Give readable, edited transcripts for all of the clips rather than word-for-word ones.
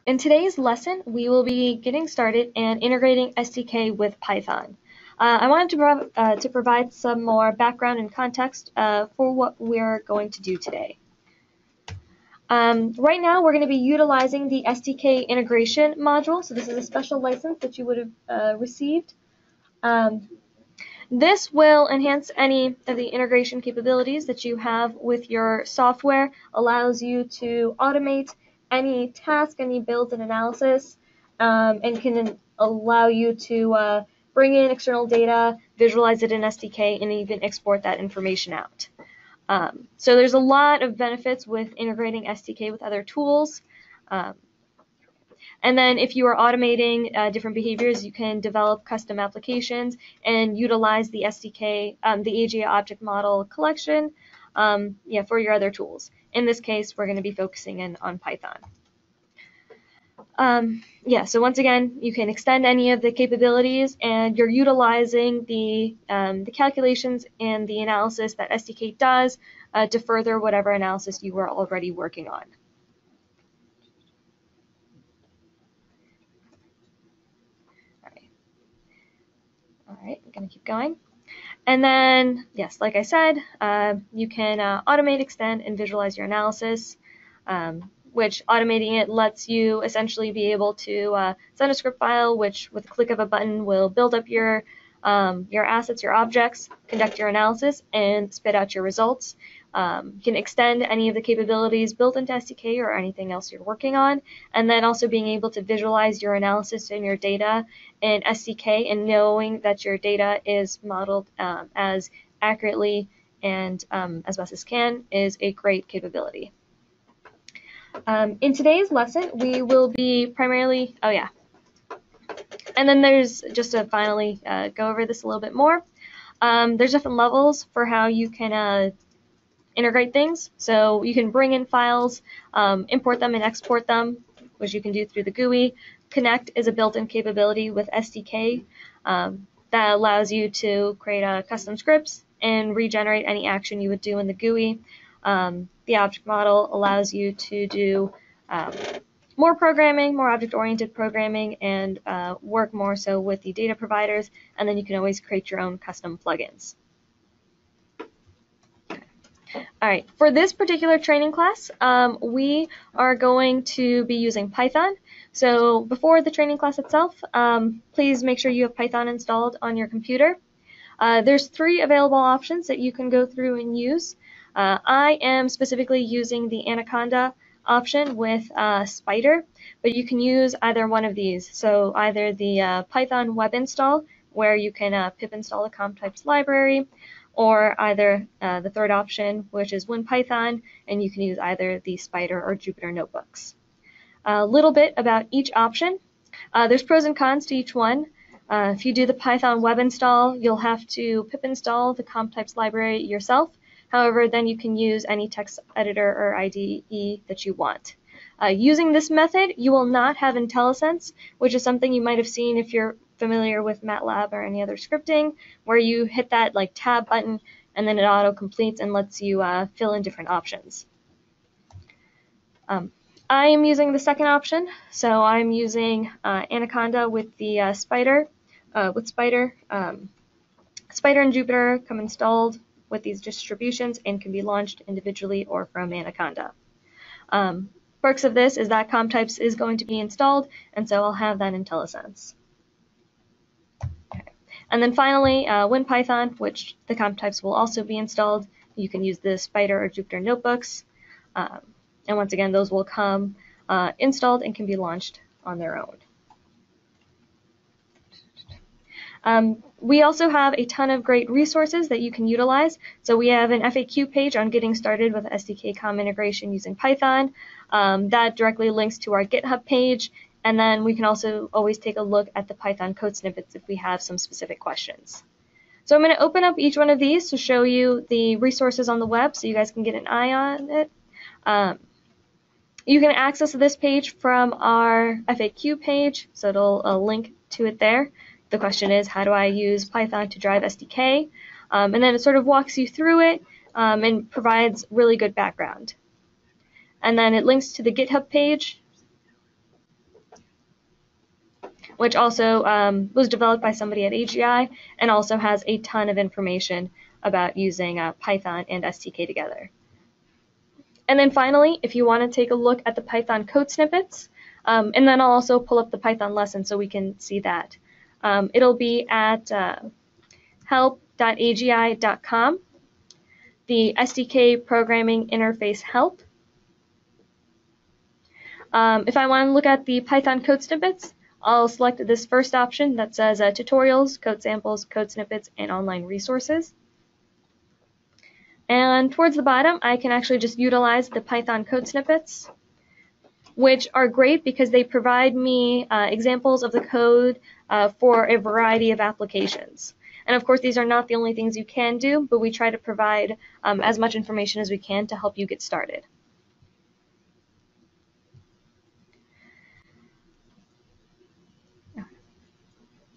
In today's lesson, we will be getting started and integrating STK with Python. I wanted to provide some more background and context for what we're going to do today. Right now, we're going to be utilizing the SDK Integration Module. So this is a special license that you would have received. This will enhance any of the integration capabilities that you have with your software, allows you to automate any task, any builds and analysis, and can allow you to bring in external data, visualize it in SDK, and even export that information out. So there's a lot of benefits with integrating SDK with other tools. And then if you are automating different behaviors, you can develop custom applications and utilize the SDK, the AGI object model collection for your other tools. In this case, we're going to be focusing in on Python. So once again, you can extend any of the capabilities, and you're utilizing the calculations and the analysis that SDK does to further whatever analysis you were already working on. All right, I'm going to keep going. And then, yes, like I said, you can automate, extend, and visualize your analysis, which automating it lets you essentially be able to send a script file, which with a click of a button will build up your assets, your objects, conduct your analysis, and spit out your results. You can extend any of the capabilities built into SDK or anything else you're working on, and then also being able to visualize your analysis and your data in SDK and knowing that your data is modeled as accurately and as best as can is a great capability. In today's lesson, we will be primarily, and then there's just to finally go over this a little bit more. There's different levels for how you can integrate things. So you can bring in files, import them and export them, which you can do through the GUI. Connect is a built-in capability with SDK that allows you to create custom scripts and regenerate any action you would do in the GUI. The object model allows you to do more programming, more object-oriented programming, and work more so with the data providers, and then you can always create your own custom plugins. All right, for this particular training class, we are going to be using Python. So before the training class itself, please make sure you have Python installed on your computer. There's 3 available options that you can go through and use. I am specifically using the Anaconda option with Spider, but you can use either one of these. So either the Python web install, where you can pip install the comp types library, or either the third option, which is WinPython, and you can use either the Spider or Jupyter notebooks. A little bit about each option. There's pros and cons to each one. If you do the Python web install, you'll have to pip install the comp types library yourself. However, then you can use any text editor or IDE that you want. Using this method, you will not have IntelliSense, which is something you might have seen if you're familiar with MATLAB or any other scripting, where you hit that like tab button and then it auto-completes and lets you fill in different options. I am using the second option, so I'm using Anaconda with the Spider. Spider and Jupyter come installed with these distributions and can be launched individually or from Anaconda. Perks of this is that comp types is going to be installed, and so I'll have that IntelliSense. And then finally, WinPython, which the comp types will also be installed. You can use the Spider or Jupyter notebooks. And once again, those will come installed and can be launched on their own. We also have a ton of great resources that you can utilize. So we have an FAQ page on getting started with SDK COM integration using Python. That directly links to our GitHub page. And then we can also always take a look at the Python code snippets if we have some specific questions. So I'm going to open up each one of these to show you the resources on the web so you guys can get an eye on it. You can access this page from our FAQ page, so it'll link to it there. The question is, how do I use Python to drive SDK? And then it sort of walks you through it and provides really good background. And then it links to the GitHub page. which also was developed by somebody at AGI and also has a ton of information about using Python and STK together. And then finally, if you want to take a look at the Python code snippets, and then I'll also pull up the Python lesson so we can see that. It'll be at help.agi.com, the SDK Programming Interface Help. If I want to look at the Python code snippets, I'll select this first option that says tutorials, code samples, code snippets, and online resources. And towards the bottom, I can actually just utilize the Python code snippets, which are great because they provide me examples of the code for a variety of applications. And of course, these are not the only things you can do, but we try to provide as much information as we can to help you get started.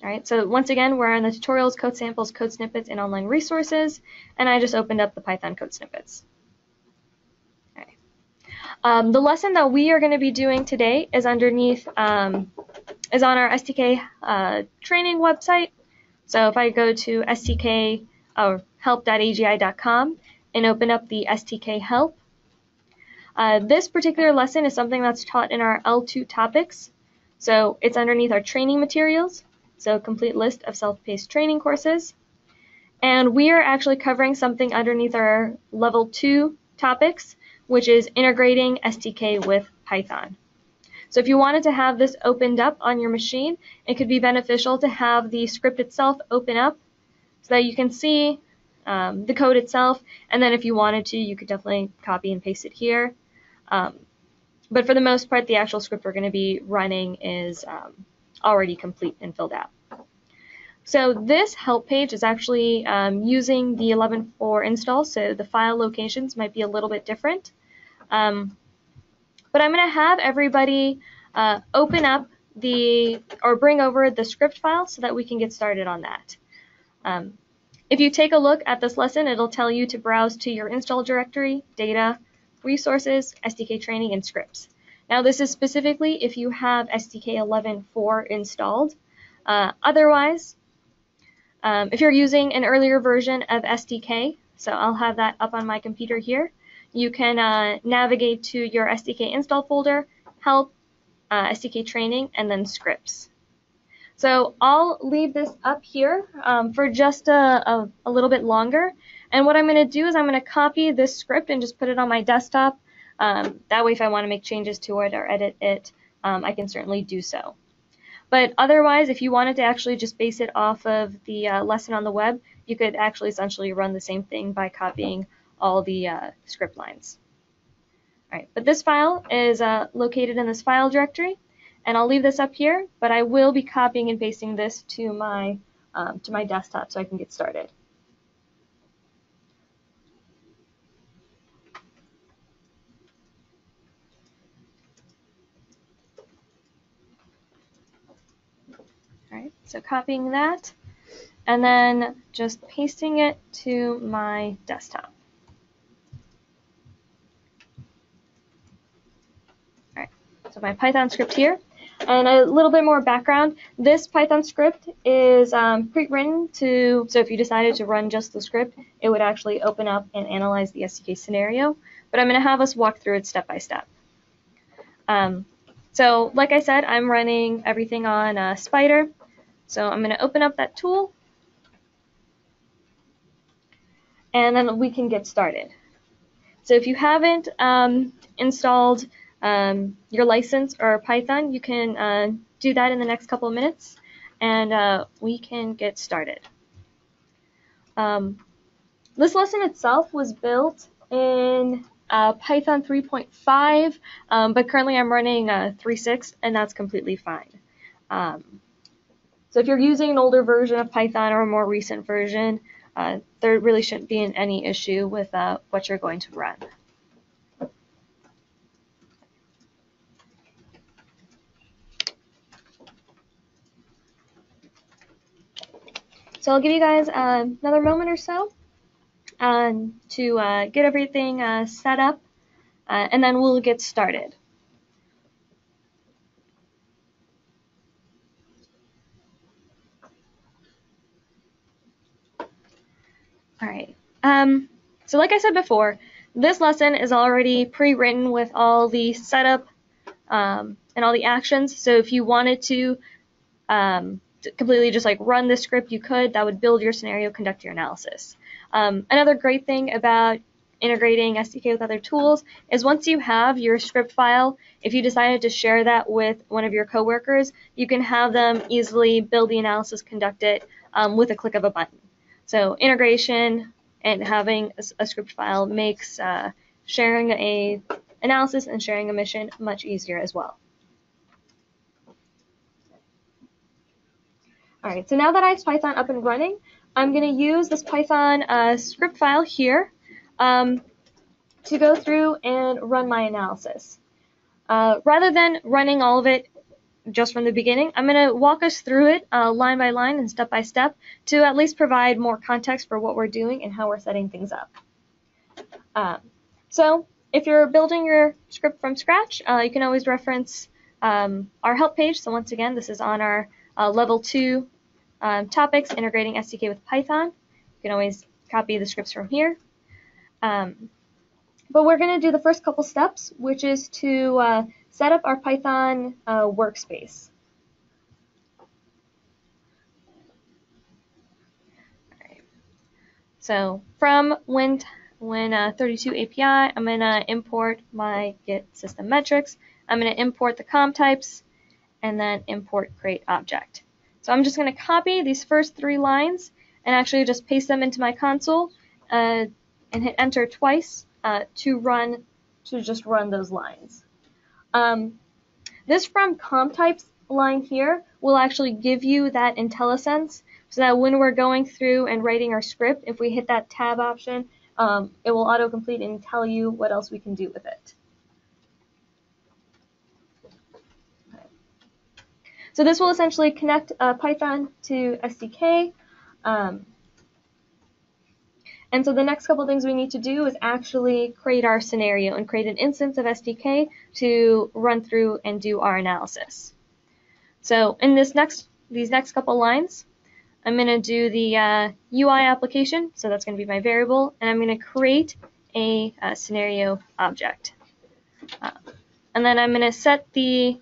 All right, so once again, we're in the tutorials, code samples, code snippets, and online resources, and I just opened up the Python code snippets. Okay. The lesson that we are going to be doing today is underneath, is on our STK training website. So if I go to STK or help.agi.com and open up the STK help, this particular lesson is something that's taught in our L2 topics. So it's underneath our training materials. So complete list of self-paced training courses. And we are actually covering something underneath our level 2 topics, which is integrating STK with Python. So if you wanted to have this opened up on your machine, it could be beneficial to have the script itself open up so that you can see the code itself. And then if you wanted to, you could definitely copy and paste it here. But for the most part, the actual script we're going to be running is already complete and filled out. So this help page is actually using the 11.4 install, so the file locations might be a little bit different. But I'm going to have everybody open up or bring over the script file so that we can get started on that. If you take a look at this lesson, it'll tell you to browse to your install directory, data, resources, SDK training, and scripts. Now this is specifically if you have SDK 11.4 installed. Otherwise, if you're using an earlier version of SDK, so I'll have that up on my computer here, you can navigate to your SDK install folder, help, SDK training, and then scripts. So I'll leave this up here for just a little bit longer. And what I'm going to do is I'm going to copy this script and just put it on my desktop. That way if I want to make changes to it or edit it, I can certainly do so. But otherwise, if you wanted to actually just base it off of the lesson on the web, you could actually essentially run the same thing by copying all the script lines. All right, but this file is located in this file directory, and I'll leave this up here, but I will be copying and pasting this to my desktop so I can get started. All right, so copying that, and then just pasting it to my desktop. All right, so my Python script here. And a little bit more background, this Python script is pre-written so if you decided to run just the script, it would actually open up and analyze the SDK scenario. But I'm going to have us walk through it step by step. So like I said, I'm running everything on Spider. So I'm going to open up that tool, and then we can get started. So if you haven't installed your license or Python, you can do that in the next couple of minutes, and we can get started. This lesson itself was built in Python 3.5, but currently I'm running 3.6, and that's completely fine. So if you're using an older version of Python or a more recent version, there really shouldn't be any issue with what you're going to run. So I'll give you guys another moment or so to get everything set up, and then we'll get started. All right. So like I said before, this lesson is already pre-written with all the setup and all the actions. So if you wanted to completely just like run the script, you could. That would build your scenario, conduct your analysis. Another great thing about integrating SDK with other tools is once you have your script file, if you decided to share that with one of your coworkers, you can have them easily build the analysis, conduct it with a click of a button. So integration and having a script file makes sharing a analysis and sharing a mission much easier as well. All right, so now that I have Python up and running, I'm going to use this Python script file here to go through and run my analysis. Rather than running all of it just from the beginning, I'm going to walk us through it line by line and step by step to at least provide more context for what we're doing and how we're setting things up. So if you're building your script from scratch, you can always reference our help page. So once again, this is on our level 2 topics, integrating SDK with Python. You can always copy the scripts from here. But we're going to do the first couple steps, which is to set up our Python workspace. Right. So from Win32 API, I'm going to import my Git system metrics. I'm going to import the com types and then import create object. So I'm just going to copy these first 3 lines and actually just paste them into my console and hit enter twice to just run those lines. This from com types line here will actually give you that IntelliSense so that when we're going through and writing our script, if we hit that tab option, it will autocomplete and tell you what else we can do with it. So this will essentially connect Python to SDK. And so the next couple things we need to do is actually create our scenario and create an instance of SDK to run through and do our analysis. So in these next couple lines, I'm going to do the UI application. So that's going to be my variable. And I'm going to create a scenario object. And then I'm going to set the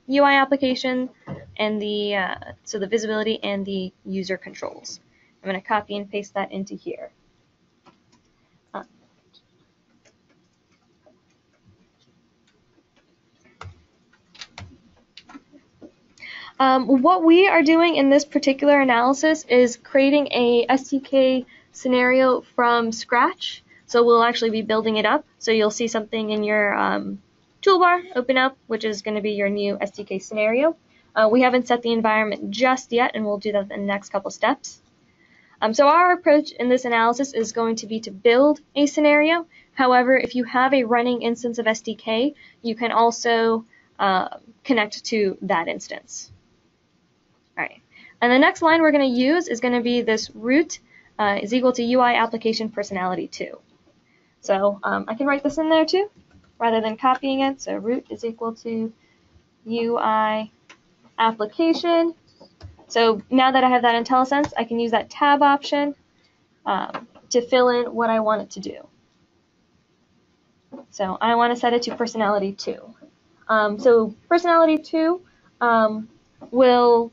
UI application and so the visibility and the user controls. I'm going to copy and paste that into here. What we are doing in this particular analysis is creating a SDK scenario from scratch. So we'll actually be building it up. So you'll see something in your toolbar open up, which is going to be your new SDK scenario. We haven't set the environment just yet, and we'll do that in the next couple steps. So our approach in this analysis is going to be to build a scenario. However, if you have a running instance of SDK, you can also connect to that instance. All right. And the next line we're going to use is going to be this root is equal to UI application personality 2. So I can write this in there too, rather than copying it. So root is equal to UI application. So now that I have that IntelliSense, I can use that tab option to fill in what I want it to do. So I want to set it to personality 2. So personality 2 will,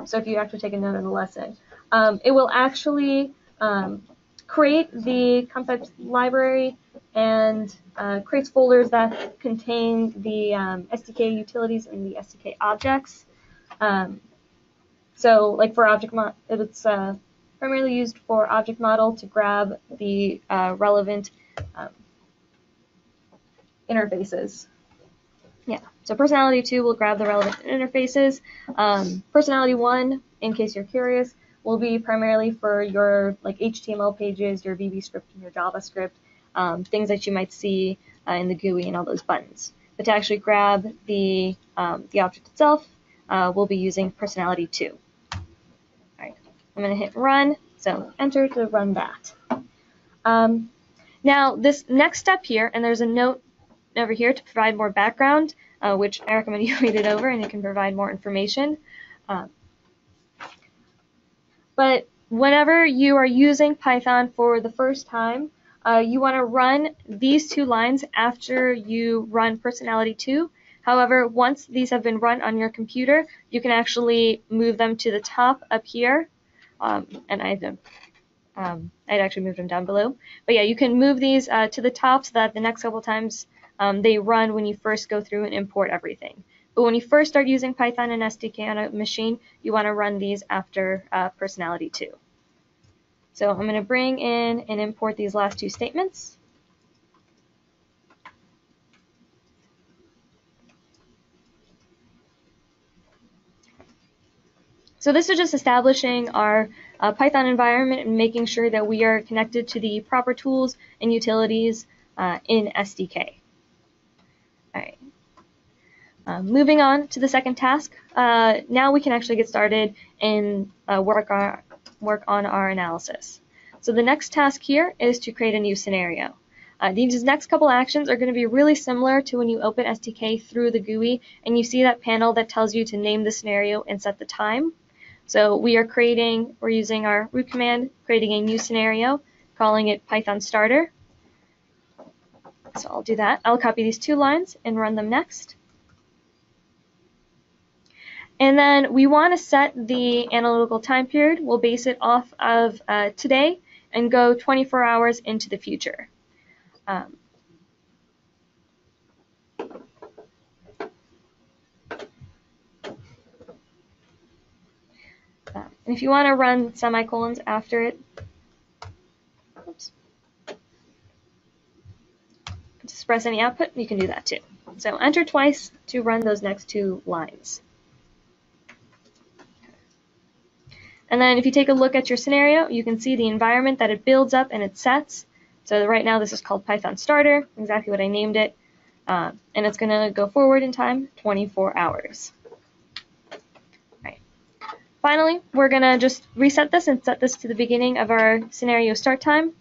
so if you actually take a note of the lesson, it will actually create the concept library and creates folders that contain the SDK utilities and the SDK objects. So like for object model, it's primarily used for object model to grab the relevant interfaces. Yeah, so personality 2 will grab the relevant interfaces. Personality 1, in case you're curious, will be primarily for your like HTML pages, your VB script, and your JavaScript, things that you might see in the GUI and all those buttons. But to actually grab the object itself, we'll be using personality 2. All right, I'm going to hit run, so enter to run that. Now this next step here, and there's a note over here to provide more background, which I recommend you read it over and it can provide more information. But whenever you are using Python for the first time, you want to run these two lines after you run Personality 2. However, once these have been run on your computer, you can actually move them to the top up here. And I'd actually moved them down below. But yeah, you can move these to the top so that the next couple times they run when you first go through and import everything. But when you first start using Python and SDK on a machine, you want to run these after Personality 2. So I'm going to bring in and import these last two statements. So this is just establishing our Python environment and making sure that we are connected to the proper tools and utilities in SDK. All right. Moving on to the second task, now we can actually get started and work on our analysis. So the next task here is to create a new scenario. These next couple actions are going to be really similar to when you open STK through the GUI and you see that panel that tells you to name the scenario and set the time. So we're using our root command, creating a new scenario, calling it Python starter. So I'll do that. I'll copy these two lines and run them next. And then we want to set the analytical time period. We'll base it off of today and go 24 hours into the future. And if you want to run semicolons after it, oops, to express any output, you can do that too. So enter twice to run those next two lines. And then if you take a look at your scenario, you can see the environment that it builds up and it sets. So right now this is called Python starter, exactly what I named it. And it's going to go forward in time 24 hours. Right. Finally, we're going to just reset this and set this to the beginning of our scenario start time.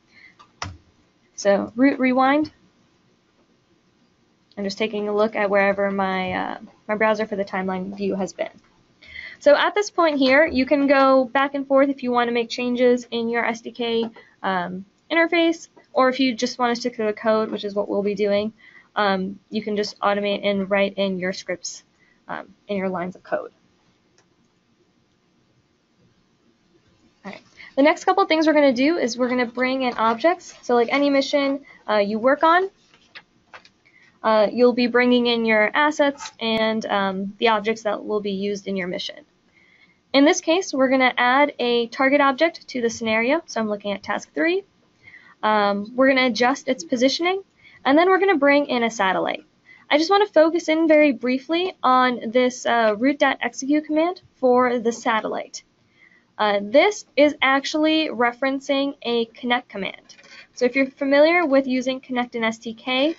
So root rewind. I'm just taking a look at wherever my browser for the timeline view has been. So at this point here, you can go back and forth if you want to make changes in your SDK interface, or if you just want to stick to the code, which is what we'll be doing, you can just automate and write in your scripts in your lines of code. All right. The next couple things we're going to do is we're going to bring in objects. So like any mission you work on, you'll be bringing in your assets and the objects that will be used in your mission. In this case, we're going to add a target object to the scenario. So I'm looking at task 3. We're going to adjust its positioning, and then we're going to bring in a satellite. I just want to focus in very briefly on this root.execute command for the satellite. This is actually referencing a connect command. So if you're familiar with using connect in STK,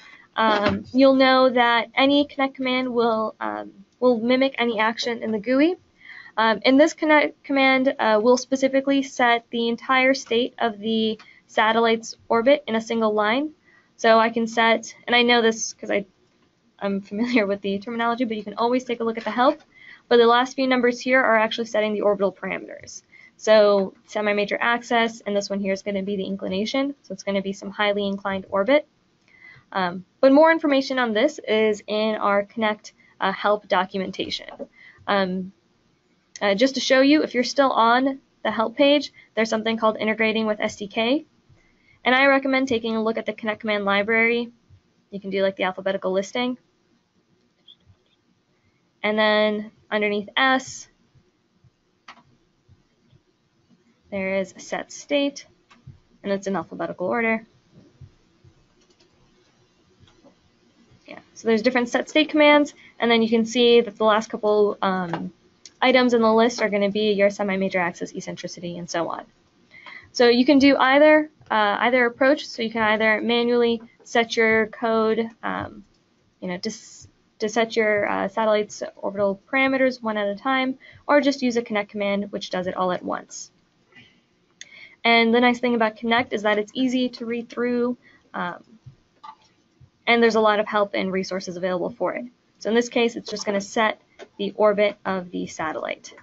you'll know that any connect command will mimic any action in the GUI. In this connect command, we'll specifically set the entire state of the satellite's orbit in a single line. So I can set, and I know this because I'm familiar with the terminology, but you can always take a look at the help. But the last few numbers here are actually setting the orbital parameters. So semi-major axis, and this one here is going to be the inclination. So it's going to be some highly inclined orbit. But more information on this is in our Connect help documentation. Just to show you, if you're still on the help page, there's something called Integrating with STK. And I recommend taking a look at the Connect command library. You can do like the alphabetical listing. And then underneath S, there is a set state, and it's in alphabetical order. Yeah, so there's different set state commands, and then you can see that the last couple items in the list are going to be your semi-major axis, eccentricity, and so on. So you can do either approach. So you can either manually set your code, to set your satellite's orbital parameters one at a time, or just use a connect command, which does it all at once. And the nice thing about connect is that it's easy to read through, and there's a lot of help and resources available for it. So in this case, it's just going to set the orbit of the satellite.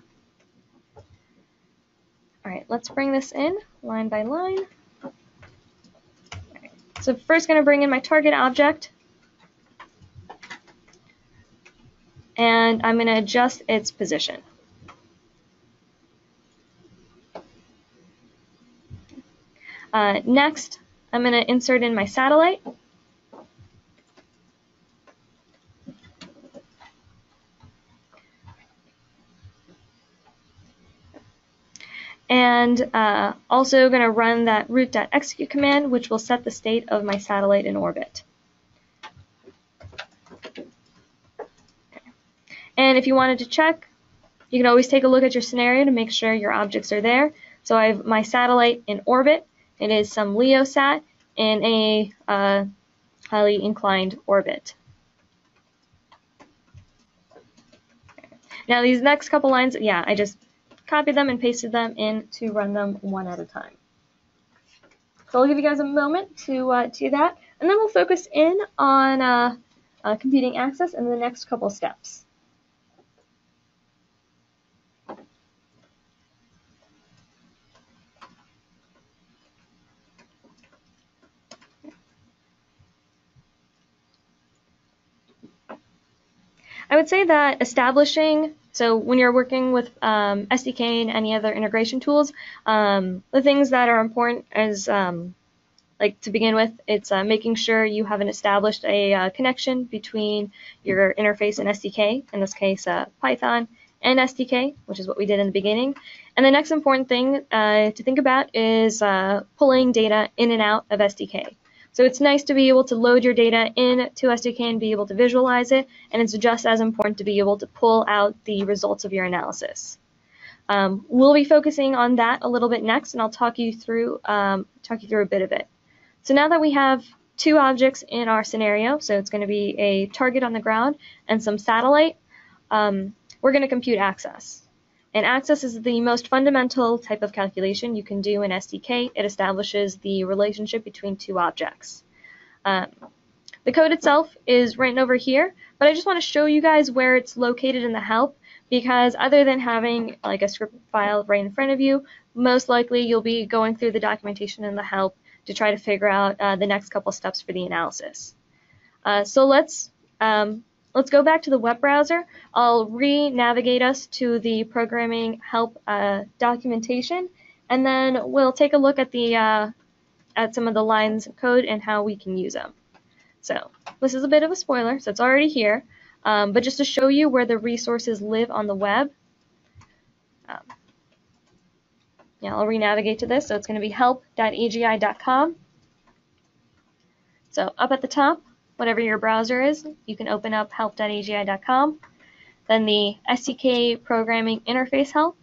All right, let's bring this in line by line. Right. So first going to bring in my target object, and I'm going to adjust its position. Next, I'm going to insert in my satellite. And also going to run that root.execute command, which will set the state of my satellite in orbit. And if you wanted to check, you can always take a look at your scenario to make sure your objects are there. So I have my satellite in orbit. It is some LEOsat in a highly inclined orbit. Now these next couple lines, yeah, I just copied them and pasted them in to run them one at a time. So I'll give you guys a moment to do that, and then we'll focus in on computing access in the next couple steps. I would say that establishing, so when you're working with SDK and any other integration tools, the things that are important is, like to begin with, it's making sure you haven't established a connection between your interface and SDK, in this case Python and SDK, which is what we did in the beginning. And the next important thing to think about is pulling data in and out of SDK. So it's nice to be able to load your data into SDK and be able to visualize it, and it's just as important to be able to pull out the results of your analysis. We'll be focusing on that a little bit next, and I'll talk you through a bit of it. So now that we have two objects in our scenario, so it's going to be a target on the ground and some satellite, we're going to compute access. And access is the most fundamental type of calculation you can do in SDK. It establishes the relationship between two objects. The code itself is written over here, but I just want to show you guys where it's located in the help, because other than having like a script file right in front of you, most likely you'll be going through the documentation in the help to try to figure out the next couple steps for the analysis. So let's go back to the web browser. I'll re-navigate us to the programming help documentation, and then we'll take a look at the at some of the lines of code and how we can use them. So this is a bit of a spoiler, so it's already here, but just to show you where the resources live on the web. Yeah, I'll re-navigate to this, so it's going to be help.agi.com. So up at the top, whatever your browser is, you can open up help.agi.com. Then the SDK Programming Interface Help.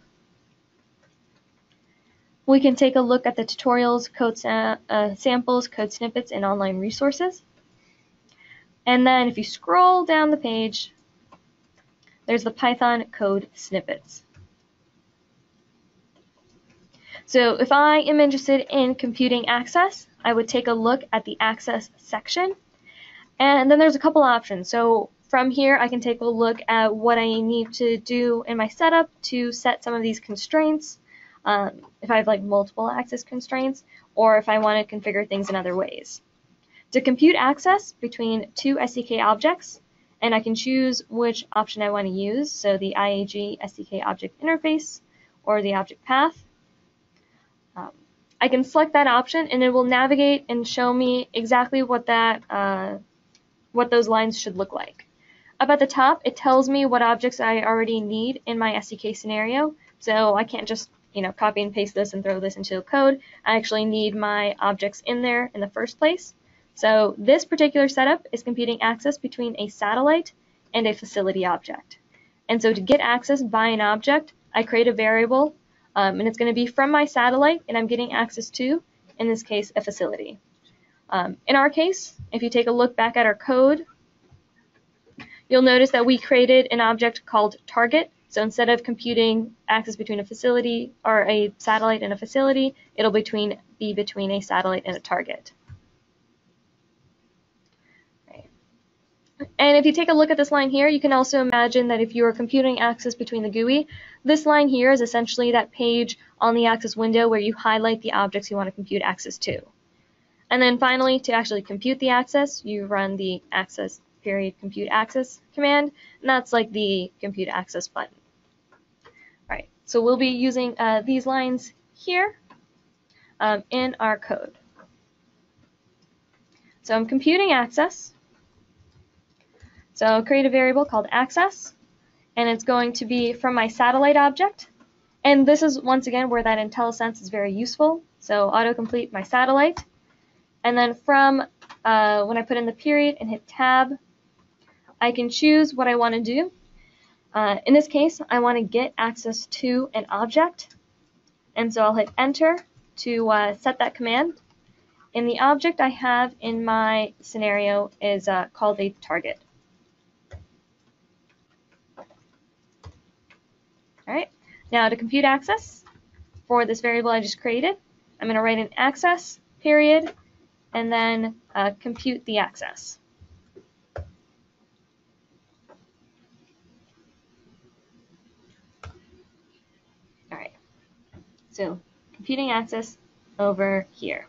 We can take a look at the tutorials, code samples, code snippets, and online resources. And then if you scroll down the page, there's the Python code snippets. So if I am interested in computing access, I would take a look at the access section. And then there's a couple options. So from here, I can take a look at what I need to do in my setup to set some of these constraints, if I have like multiple access constraints, or if I want to configure things in other ways. To compute access between two SDK objects, and I can choose which option I want to use, so the IAG SDK object interface or the object path. I can select that option, and it will navigate and show me exactly what that what those lines should look like. Up at the top, it tells me what objects I already need in my SDK scenario, so I can't just copy and paste this and throw this into code. I actually need my objects in there in the first place. So this particular setup is computing access between a satellite and a facility object. And so to get access by an object, I create a variable, and it's going to be from my satellite, and I'm getting access to, in this case, a facility. In our case, if you take a look back at our code, you'll notice that we created an object called target. So instead of computing access between a facility or a satellite and a facility, it'll be between a satellite and a target. Right. And if you take a look at this line here, you can also imagine that if you are computing access between the GUI, this line here is essentially that page on the access window where you highlight the objects you want to compute access to. And then finally, to actually compute the access, you run the access period compute access command, and that's like the compute access button. All right, so we'll be using these lines here in our code. So I'm computing access. So I'll create a variable called access, and it's going to be from my satellite object. And this is, once again, where that IntelliSense is very useful. So autocomplete my satellite. And then from when I put in the period and hit tab, I can choose what I want to do. In this case, I want to get access to an object. And so I'll hit enter to set that command. And the object I have in my scenario is called a target. All right, now to compute access for this variable I just created, I'm going to write an access period and then compute the access. All right, so computing access over here.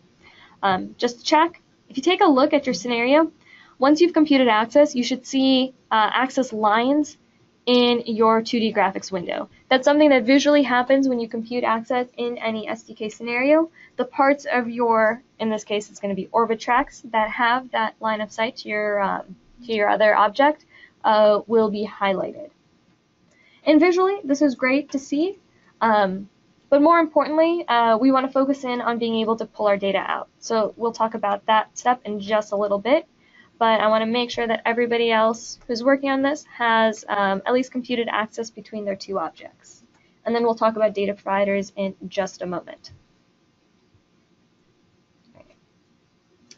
Just to check, if you take a look at your scenario, once you've computed access, you should see access lines in your 2D graphics window. That's something that visually happens when you compute access in any SDK scenario. The parts of your, in this case, it's going to be orbit tracks that have that line of sight to your other object will be highlighted. And visually, this is great to see. But more importantly, we want to focus in on being able to pull our data out. So we'll talk about that step in just a little bit. But I want to make sure that everybody else who's working on this has at least computed access between their two objects. And then we'll talk about data providers in just a moment.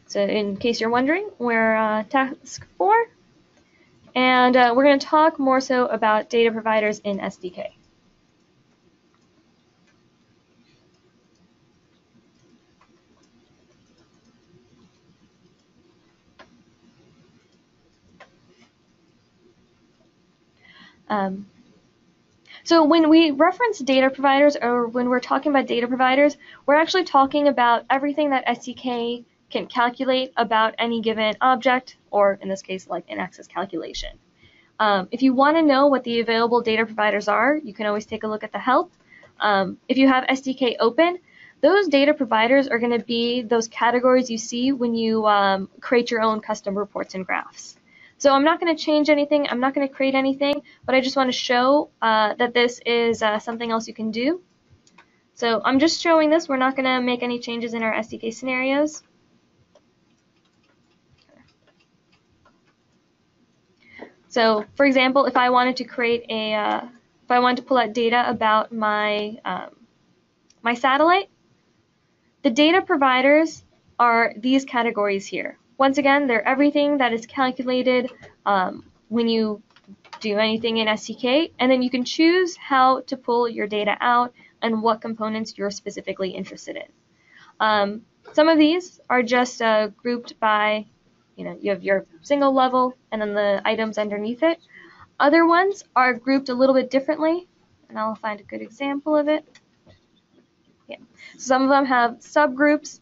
So in case you're wondering, we're task 4. And we're going to talk more so about data providers in SDK. So when we reference data providers, or when we're talking about data providers, we're actually talking about everything that SDK can calculate about any given object, or in this case, like an access calculation. If you want to know what the available data providers are, you can always take a look at the help. If you have SDK open, those data providers are going to be those categories you see when you create your own custom reports and graphs. So I'm not going to change anything, I'm not going to create anything, but I just want to show that this is something else you can do. So I'm just showing this, we're not going to make any changes in our SDK scenarios. So for example, if I wanted to create a, if I wanted to pull out data about my, my satellite, the data providers are these categories here. Once again, they're everything that is calculated when you do anything in STK, and then you can choose how to pull your data out and what components you're specifically interested in. Some of these are just grouped by, you have your single level and then the items underneath it. Other ones are grouped a little bit differently, and I'll find a good example of it. Yeah. Some of them have subgroups.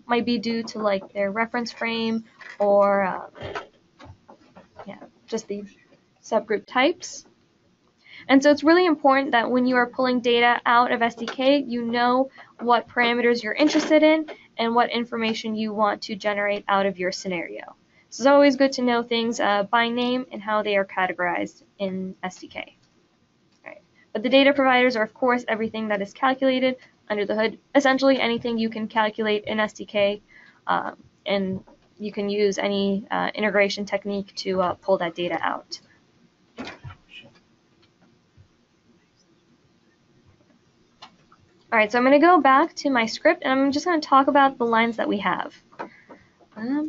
Might be due to like their reference frame or just the subgroup types. And so it's really important that when you are pulling data out of SDK, you know what parameters you're interested in and what information you want to generate out of your scenario. So it's always good to know things by name and how they are categorized in SDK. Right. But the data providers are, of course, everything that is calculated under the hood, essentially anything you can calculate in SDK, and you can use any integration technique to pull that data out. All right, so I'm going to go back to my script, and I'm just going to talk about the lines that we have. All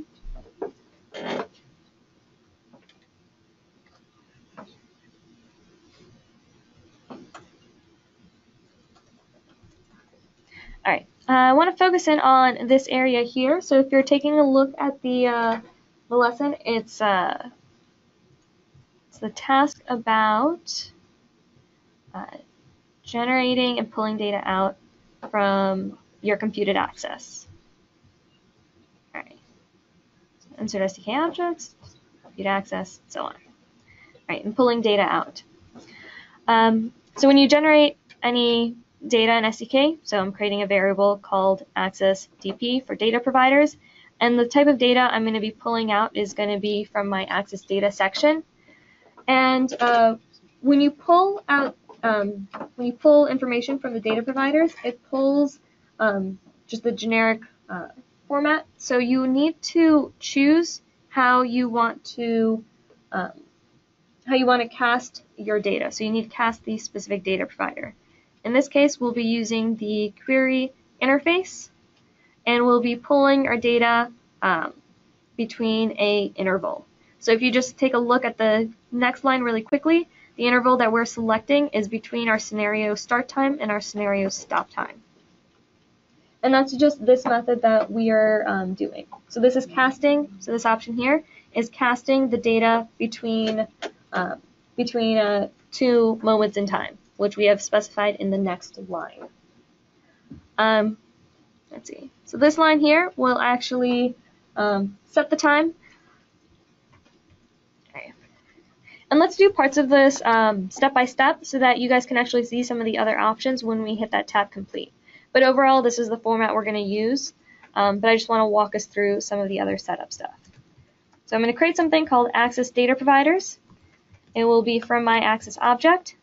right, I want to focus in on this area here. So if you're taking a look at the lesson, it's It's the task about generating and pulling data out from your computed access. All right. So insert SDK objects, compute access, so on. All right, and pulling data out. So when you generate any data in SDK, so I'm creating a variable called access DP for data providers, and the type of data I'm going to be pulling out is going to be from my access data section. And when you pull out, when you pull information from the data providers, it pulls just the generic format. So you need to choose how you want to cast your data. So you need to cast the specific data provider. In this case, we'll be using the query interface, and we'll be pulling our data between a interval. So if you just take a look at the next line really quickly, the interval that we're selecting is between our scenario start time and our scenario stop time. And that's just this method that we are doing. So this is casting, so this option here is casting the data between two moments in time, which we have specified in the next line. Let's see. So this line here will actually set the time. Okay. And let's do parts of this step by step so that you guys can actually see some of the other options when we hit that tab complete. But overall, this is the format we're going to use. But I just want to walk us through some of the other setup stuff. So I'm going to create something called access data providers. It will be from my access object.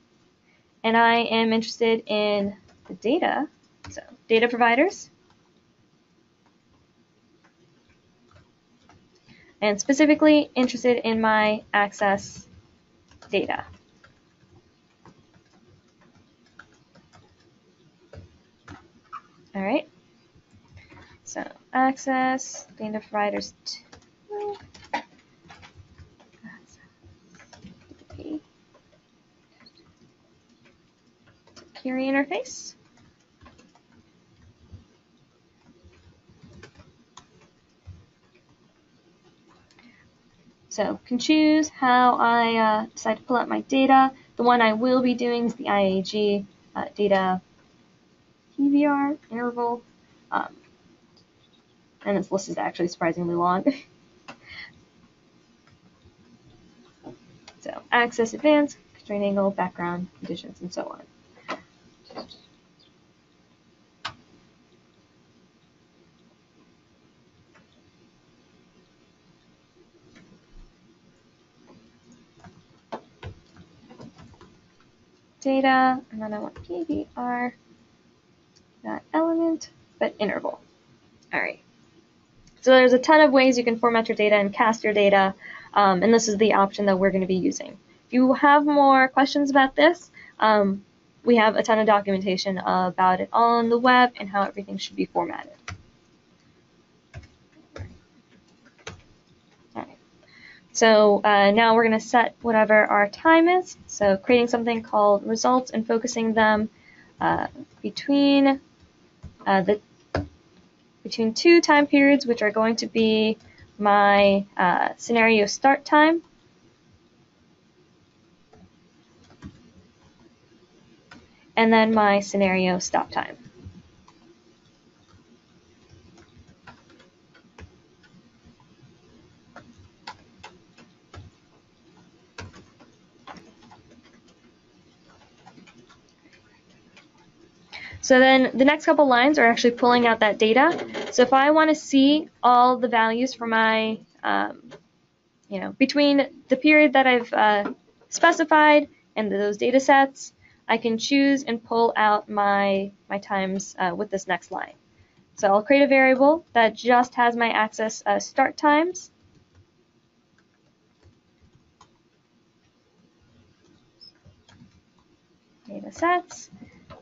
And I am interested in the data. So data providers. And specifically interested in my access data. All right. So access data providers 2. Query interface. So can choose how I decide to pull out my data. The one I will be doing is the IAG data PVR interval. And this list is actually surprisingly long. So access advanced, constraint angle, background conditions, and so on. Data, and then I want PVR, not element, but interval. All right. So there's a ton of ways you can format your data and cast your data, and this is the option that we're going to be using. If you have more questions about this, we have a ton of documentation about it on the web and how everything should be formatted. All right. So now we're going to set whatever our time is. So creating something called results and focusing them between two time periods, which are going to be my scenario start time and then my scenario stop time. So then the next couple lines are actually pulling out that data. So if I want to see all the values for my, between the period that I've specified and those data sets, I can choose and pull out my times with this next line. So I'll create a variable that just has my access start times. Data sets.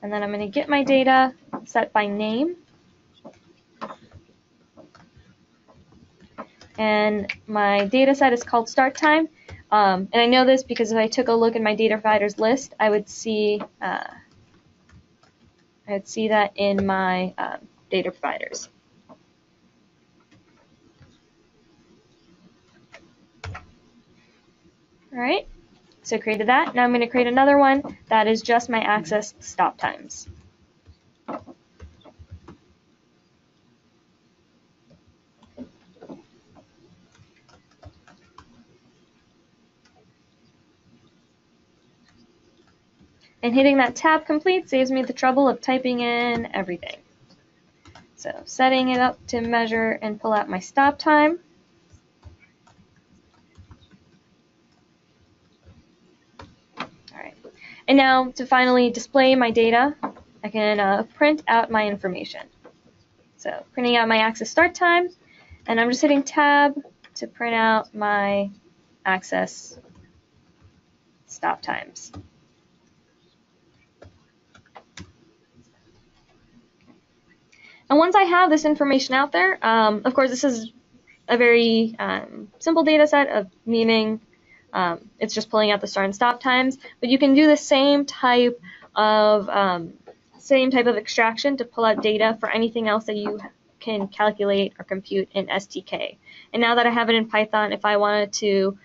And then I'm going to get my data set by name. And my data set is called start time. And I know this because if I took a look at my data providers list, I would see that in my data providers. All right. So I created that. Now I'm going to create another one that is just my access stop times. And hitting that tab complete saves me the trouble of typing in everything. So setting it up to measure and pull out my stop time. All right. And now to finally display my data, I can print out my information. So printing out my access start time, and I'm just hitting tab to print out my access stop times. And once I have this information out there, of course, this is a very simple data set of meaning it's just pulling out the start and stop times, but you can do the same type of extraction to pull out data for anything else that you can calculate or compute in STK. And now that I have it in Python, if I wanted to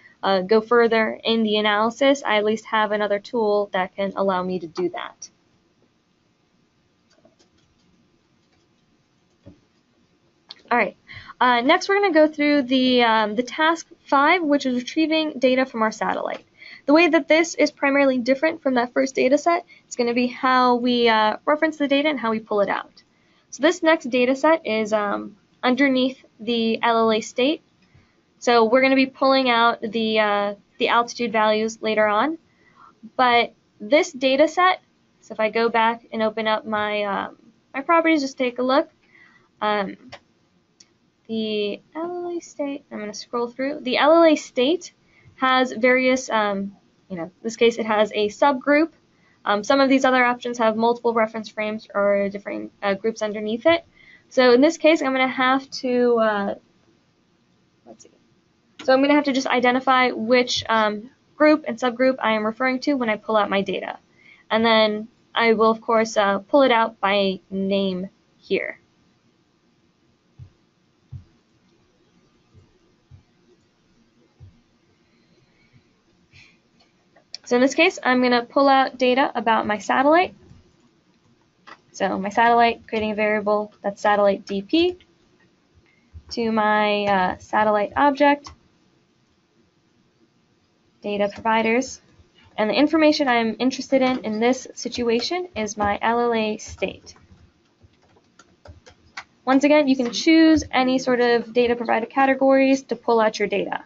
go further in the analysis, I at least have another tool that can allow me to do that. All right. Next, we're going to go through the task 5, which is retrieving data from our satellite. The way that this is primarily different from that first data set is going to be how we reference the data and how we pull it out. So this next data set is underneath the LLA state. So we're going to be pulling out the altitude values later on. But this data set, so if I go back and open up my my properties, just take a look. The LLA state, I'm going to scroll through. The LLA state has various, in this case it has a subgroup. Some of these other options have multiple reference frames or different groups underneath it. So in this case, I'm going to have to, let's see. So I'm going to have to just identify which group and subgroup I am referring to when I pull out my data. And then I will, of course, pull it out by name here. So in this case, I'm going to pull out data about my satellite. So my satellite, creating a variable that's satellite DP to my satellite object, data providers. And the information I'm interested in this situation is my LLA state. Once again, you can choose any sort of data provider categories to pull out your data.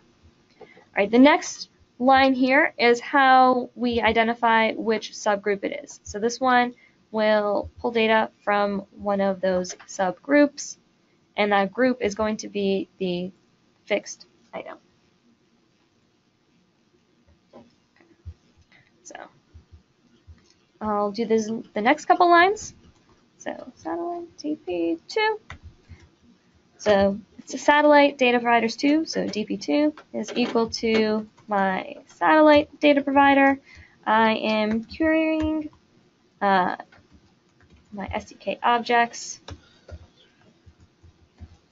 All right, the next line here is how we identify which subgroup it is. So this one will pull data from one of those subgroups, and that group is going to be the fixed item. So I'll do this the next couple lines. So satellite DP2. So it's a satellite data providers 2, so DP2 is equal to my satellite data provider. I am querying my SDK objects,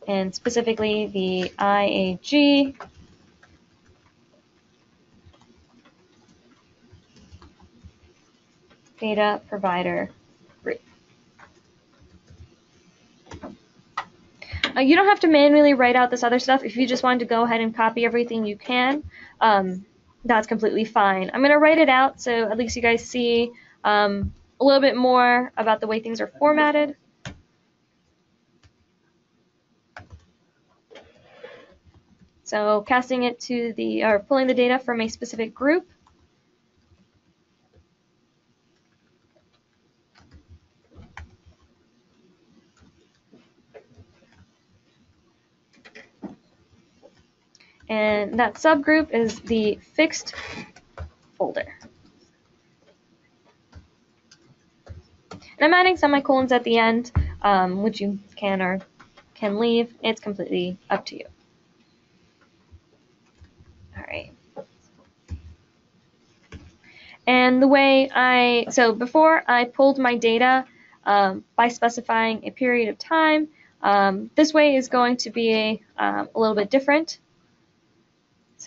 and specifically the IAG data provider group. You don't have to manually write out this other stuff. If you just wanted to go ahead and copy everything, you can. That's completely fine. I'm going to write it out so at least you guys see a little bit more about the way things are formatted. So casting it to or pulling the data from a specific group. And that subgroup is the fixed folder. And I'm adding semicolons at the end, which you can or can leave. It's completely up to you. All right. And the way so before I pulled my data by specifying a period of time, this way is going to be a little bit different.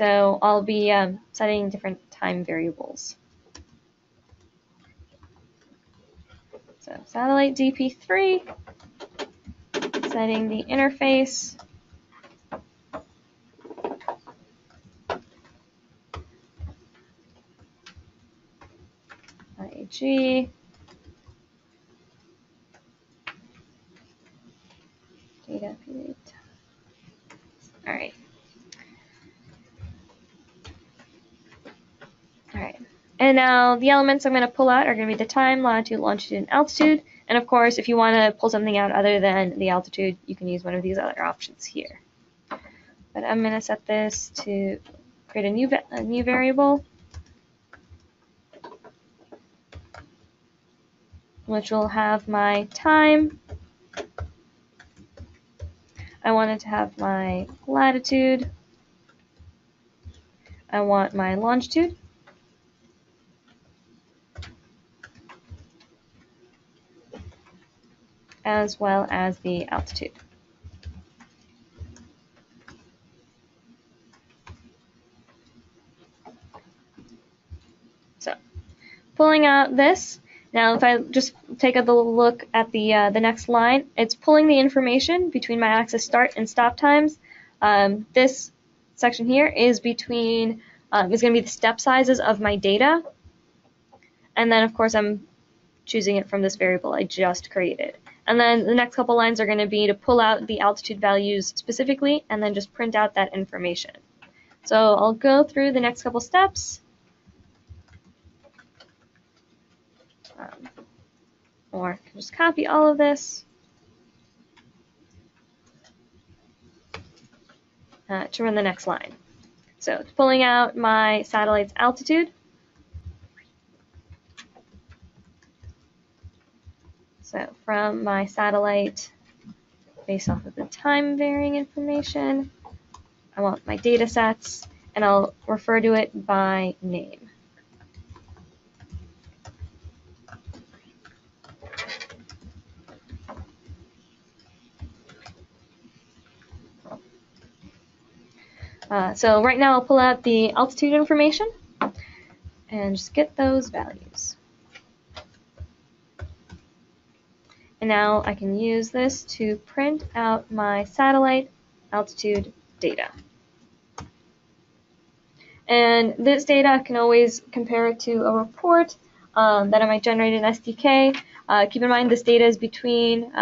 So I'll be setting different time variables. So satellite DP3, setting the interface. IAG. Data period. All right. All right. And now the elements I'm going to pull out are going to be the time, latitude, longitude, and altitude. And of course, if you want to pull something out other than the altitude, you can use one of these other options here. But I'm going to set this to create a new variable, which will have my time. I want it to have my latitude. I want my longitude. As well as the altitude. So, pulling out this, now if I just take a look at the next line, it's pulling the information between my axis start and stop times. This section here is between, is going to be the step sizes of my data. And then of course I'm choosing it from this variable I just created. And then the next couple lines are going to be to pull out the altitude values specifically and then just print out that information. So I'll go through the next couple steps. Or I can just copy all of this to run the next line. So it's pulling out my satellite's altitude. So from my satellite, based off of the time varying information, I want my data sets, and I'll refer to it by name. So right now I'll pull out the altitude information and just get those values. And now I can use this to print out my satellite altitude data. And this data I can always compare it to a report that I might generate in SDK. Keep in mind this data is between,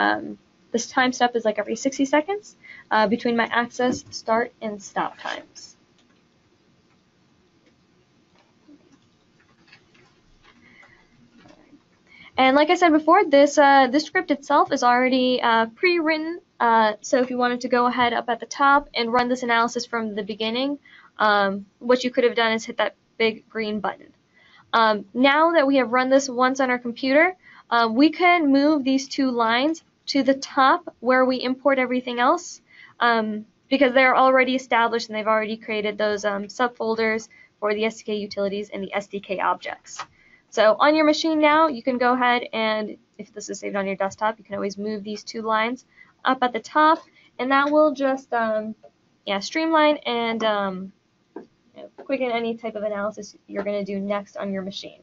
this time step is like every 60 seconds, between my axis start and stop times. And like I said before, this script itself is already pre-written. So if you wanted to go ahead up at the top and run this analysis from the beginning, what you could have done is hit that big green button. Now that we have run this once on our computer, we can move these two lines to the top where we import everything else, because they're already established and they've already created those subfolders for the SDK utilities and the SDK objects. So on your machine now, you can go ahead and, if this is saved on your desktop, you can always move these two lines up at the top, and that will just streamline and quicken any type of analysis you're going to do next on your machine.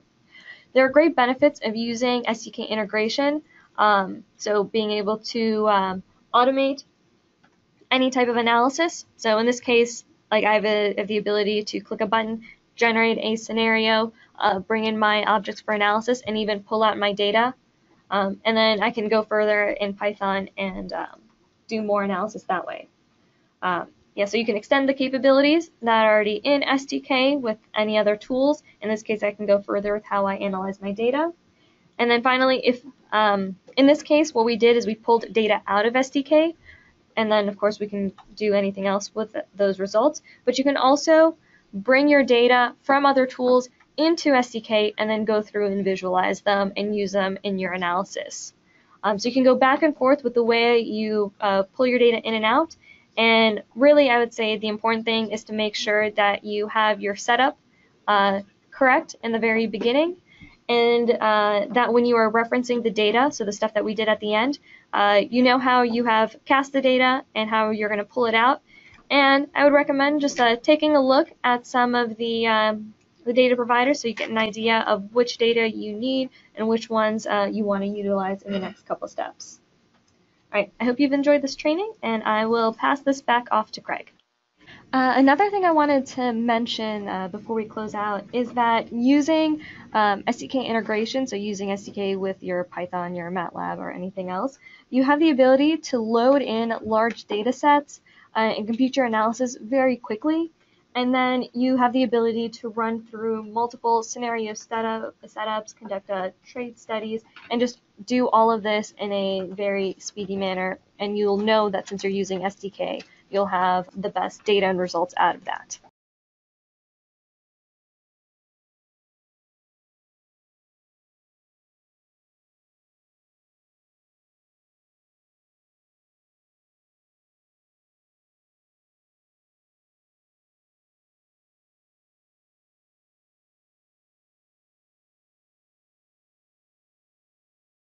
There are great benefits of using SDK integration, so being able to automate any type of analysis. So in this case, like I have the ability to click a button, generate a scenario, bring in my objects for analysis, and even pull out my data. And then I can go further in Python and do more analysis that way. So you can extend the capabilities that are already in SDK with any other tools. In this case, I can go further with how I analyze my data. And then finally, if in this case, what we did is we pulled data out of SDK, and then of course we can do anything else with those results. But you can also bring your data from other tools into SDK and then go through and visualize them and use them in your analysis. So you can go back and forth with the way you pull your data in and out. And really, I would say the important thing is to make sure that you have your setup correct in the very beginning, and that when you are referencing the data, so the stuff that we did at the end, you know how you have cast the data and how you're going to pull it out. And I would recommend just taking a look at some of the data providers so you get an idea of which data you need and which ones you want to utilize in the next couple steps. All right, I hope you've enjoyed this training, and I will pass this back off to Craig. Another thing I wanted to mention before we close out is that using SDK integration, so using SDK with your Python, your MATLAB, or anything else, you have the ability to load in large data sets and compute your analysis very quickly. And then you have the ability to run through multiple scenario setups, conduct trade studies, and just do all of this in a very speedy manner. And you'll know that since you're using SDK, you'll have the best data and results out of that.